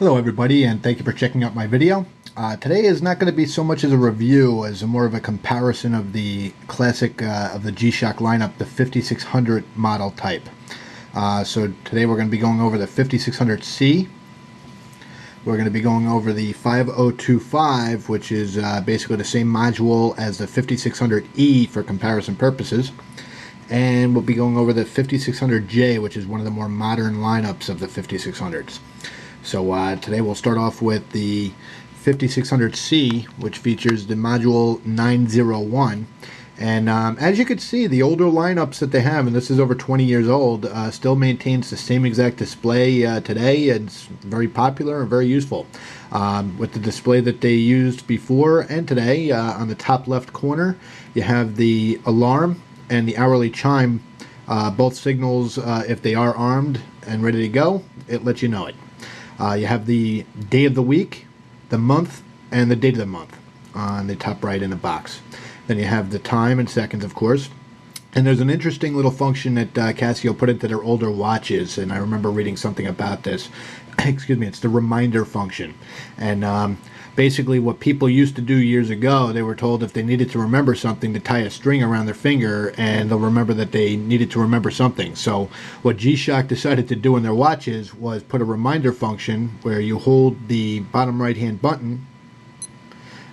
Hello everybody, and thank you for checking out my video. Today is not going to be so much as a review as more of a comparison of the classic of the G-Shock lineup, the 5600 model type. So today we're going to be going over the 5600C. We're going to be going over the 5025, which is basically the same module as the 5600E for comparison purposes. And we'll be going over the 5600J, which is one of the more modern lineups of the 5600s. So today we'll start off with the 5600C, which features the module 901. And as you can see, the older lineups that they have, and this is over 20 years old, still maintains the same exact display today. It's very popular and very useful. With the display that they used before and today, on the top left corner, you have the alarm and the hourly chime. Both signals, if they are armed and ready to go, it lets you know it. You have the day of the week, the month, and the date of the month on the top right in the box. Then you have the time and seconds, of course. And there's an interesting little function that Casio put into their older watches, and I remember reading something about this. Excuse me, it's the reminder function. And basically what people used to do years ago, they were told if they needed to remember something to tie a string around their finger and they'll remember that they needed to remember something. So what G-Shock decided to do in their watches was put a reminder function where you hold the bottom right hand button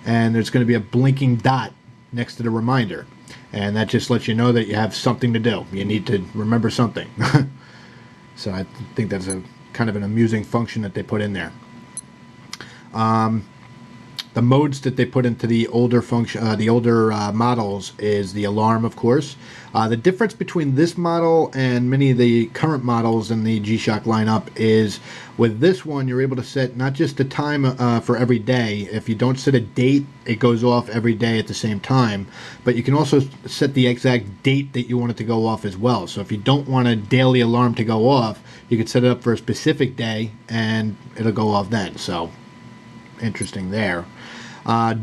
and there's going to be a blinking dot next to the reminder. And that just lets you know that you have something to do. You need to remember something. So I think that's a kind of an amusing function that they put in there. The modes that they put into the older models is the alarm, of course. The difference between this model and many of the current models in the G-Shock lineup is with this one you're able to set not just the time for every day. If you don't set a date, it goes off every day at the same time, but you can also set the exact date that you want it to go off as well. So if you don't want a daily alarm to go off, you can set it up for a specific day and it'll go off then. So interesting there.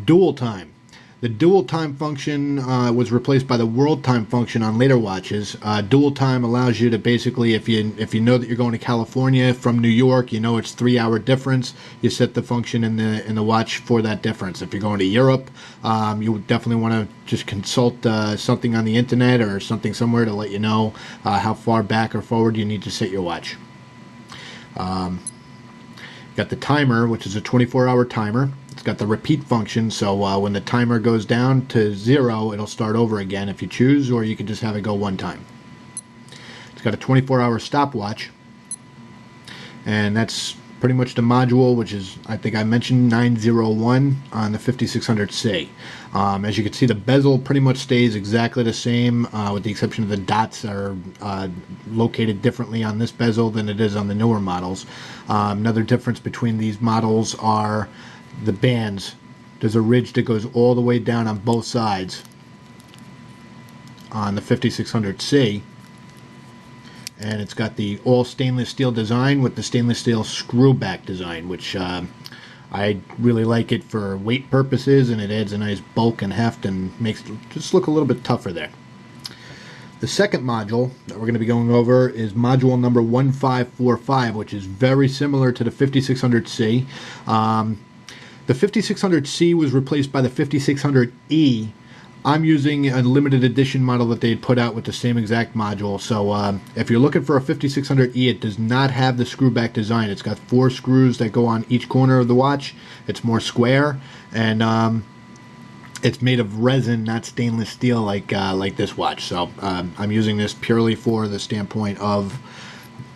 Dual time. The dual time function was replaced by the world time function on later watches. Dual time allows you to basically, if you know that you're going to California from New York, you know it's 3-hour difference. You set the function in the watch for that difference. If you're going to Europe, you would definitely want to just consult something on the internet or something somewhere to let you know how far back or forward you need to set your watch. Got the timer, which is a 24-hour timer. It's got the repeat function, so when the timer goes down to 0, it'll start over again if you choose, or you can just have it go one time. It's got a 24-hour stopwatch, and that's pretty much the module, which is, I think I mentioned, 901 on the 5600C. As you can see, the bezel pretty much stays exactly the same, with the exception of the dots are located differently on this bezel than it is on the newer models. Another difference between these models are the bands. There's a ridge that goes all the way down on both sides on the 5600C. And it's got the all stainless steel design with the stainless steel screw back design, which I really like it for weight purposes, and it adds a nice bulk and heft and makes it just look a little bit tougher there. The second module that we're going to be going over is module number 1545, which is very similar to the 5600C. The 5600C was replaced by the 5600E. I'm using a limited edition model that they had put out with the same exact module. So if you're looking for a 5600E, it does not have the screw back design. It's got 4 screws that go on each corner of the watch. It's more square, and it's made of resin, not stainless steel like this watch. So I'm using this purely for the standpoint of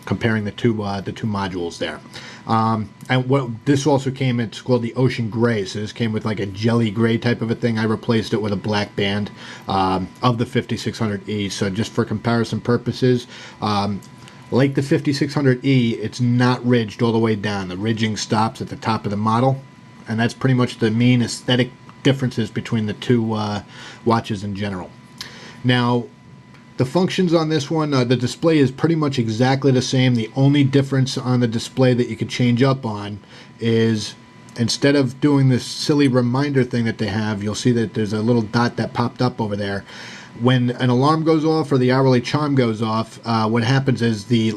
comparing the two modules there. And what this also came, it's called the Ocean Gray. So this came with like a jelly gray type of a thing. I replaced it with a black band of the 5600E. So just for comparison purposes, like the 5600E, it's not ridged all the way down. The ridging stops at the top of the model, and that's pretty much the main aesthetic differences between the two watches in general. Now, the functions on this one, the display is pretty much exactly the same. The only difference on the display that you could change up on is instead of doing this silly reminder thing that they have, you'll see that there's a little dot that popped up over there. When an alarm goes off or the hourly chime goes off, what happens is the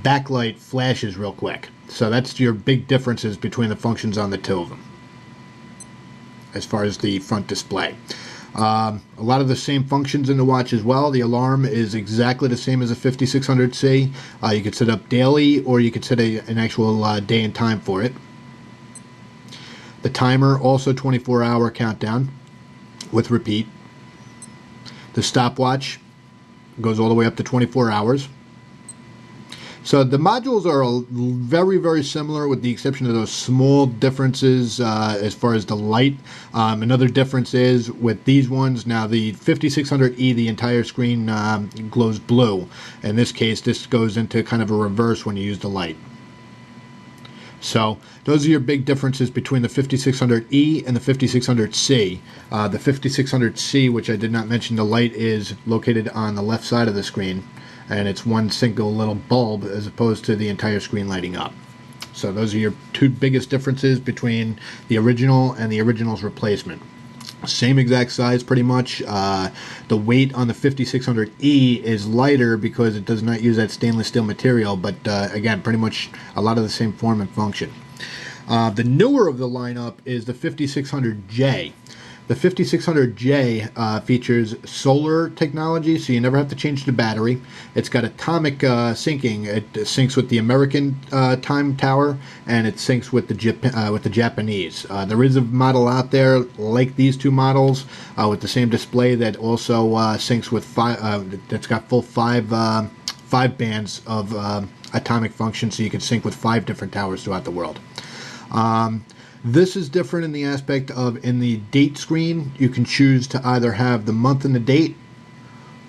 backlight flashes real quick. So that's your big differences between the functions on the two of them as far as the front display. A lot of the same functions in the watch as well. The alarm is exactly the same as a 5600C. You could set up daily, or you could set an actual day and time for it. The timer, also 24-hour countdown with repeat. The stopwatch goes all the way up to 24 hours. So the modules are very, very similar, with the exception of those small differences as far as the light. Another difference is with these ones, now the 5600E, the entire screen glows blue. In this case, this goes into kind of a reverse when you use the light. So those are your big differences between the 5600E and the 5600C. The 5600C, which I did not mention, the light is located on the left side of the screen, and it's one single little bulb as opposed to the entire screen lighting up. So those are your two biggest differences between the original and the original's replacement. Same exact size pretty much. The weight on the 5600E is lighter because it does not use that stainless steel material, but again, pretty much a lot of the same form and function. The newer of the lineup is the 5600J. The 5600J features solar technology, so you never have to change the battery. It's got atomic syncing. It syncs with the American time tower, and it syncs with the Japanese. There is a model out there like these two models with the same display that also syncs with that's got full five bands of atomic function, so you can sync with 5 different towers throughout the world. This is different in the aspect of, in the date screen, you can choose to either have the month and the date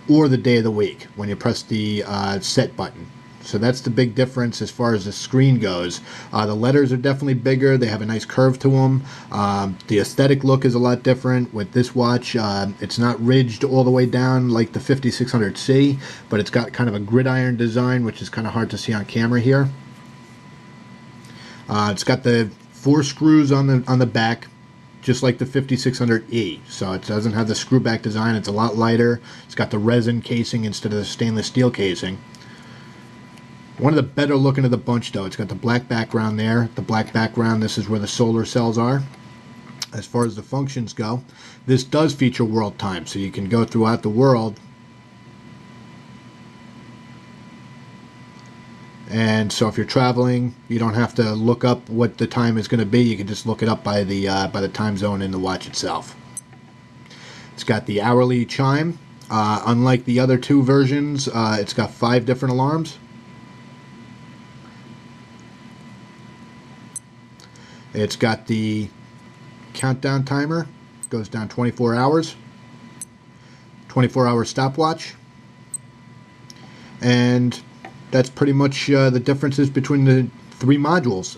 or the day of the week when you press the set button. So that's the big difference as far as the screen goes. The letters are definitely bigger. They have a nice curve to them. The aesthetic look is a lot different with this watch. It's not ridged all the way down like the 5600C, but it's got kind of a gridiron design, which is kind of hard to see on camera here. It's got the 4 screws on the back, just like the 5600E. So it doesn't have the screw back design. It's a lot lighter. It's got the resin casing instead of the stainless steel casing. One of the better looking of the bunch, though. It's got the black background there. The black background, this is where the solar cells are. As far as the functions go, this does feature world time, so you can go throughout the world. And so if you're traveling, you don't have to look up what the time is going to be. You can just look it up by the time zone in the watch itself. It's got the hourly chime. Unlike the other 2 versions, it's got 5 different alarms. It's got the countdown timer. Goes down 24 hours. 24-hour stopwatch. And that's pretty much the differences between the 3 modules.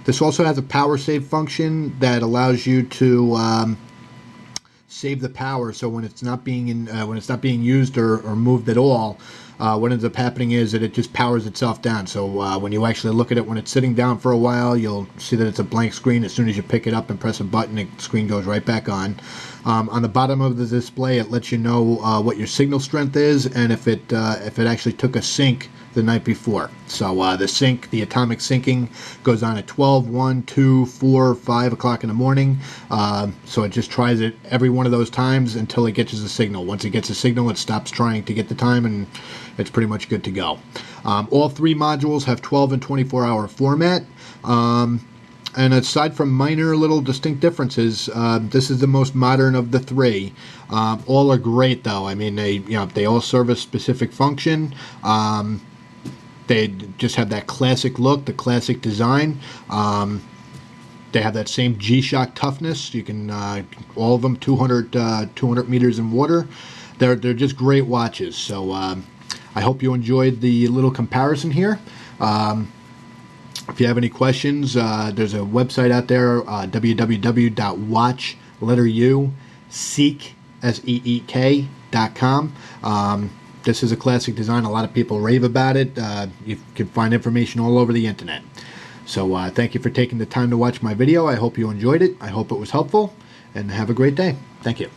This also has a power save function that allows you to save the power. So when it's not being used or moved at all, what ends up happening is that it just powers itself down. So when you actually look at it when it's sitting down for a while, you'll see that it's a blank screen. As soon as you pick it up and press a button, the screen goes right back on. On the bottom of the display, it lets you know what your signal strength is and if it actually took a sync the night before. So the atomic syncing goes on at 12, 1, 2, 4, 5 o'clock in the morning. So it just tries it every one of those times until it gets a signal. Once it gets a signal, it stops trying to get the time, and it's pretty much good to go. All 3 modules have 12 and 24-hour format. And aside from minor little distinct differences, this is the most modern of the 3. All are great, though. I mean, they all serve a specific function. They just have that classic look, the classic design. They have that same G-Shock toughness. You can all of them 200 meters in water. They're just great watches. So I hope you enjoyed the little comparison here. If you have any questions, there's a website out there, www.watchletterU.com. This is a classic design. A lot of people rave about it. You can find information all over the internet. So thank you for taking the time to watch my video. I hope you enjoyed it. I hope it was helpful, and have a great day. Thank you.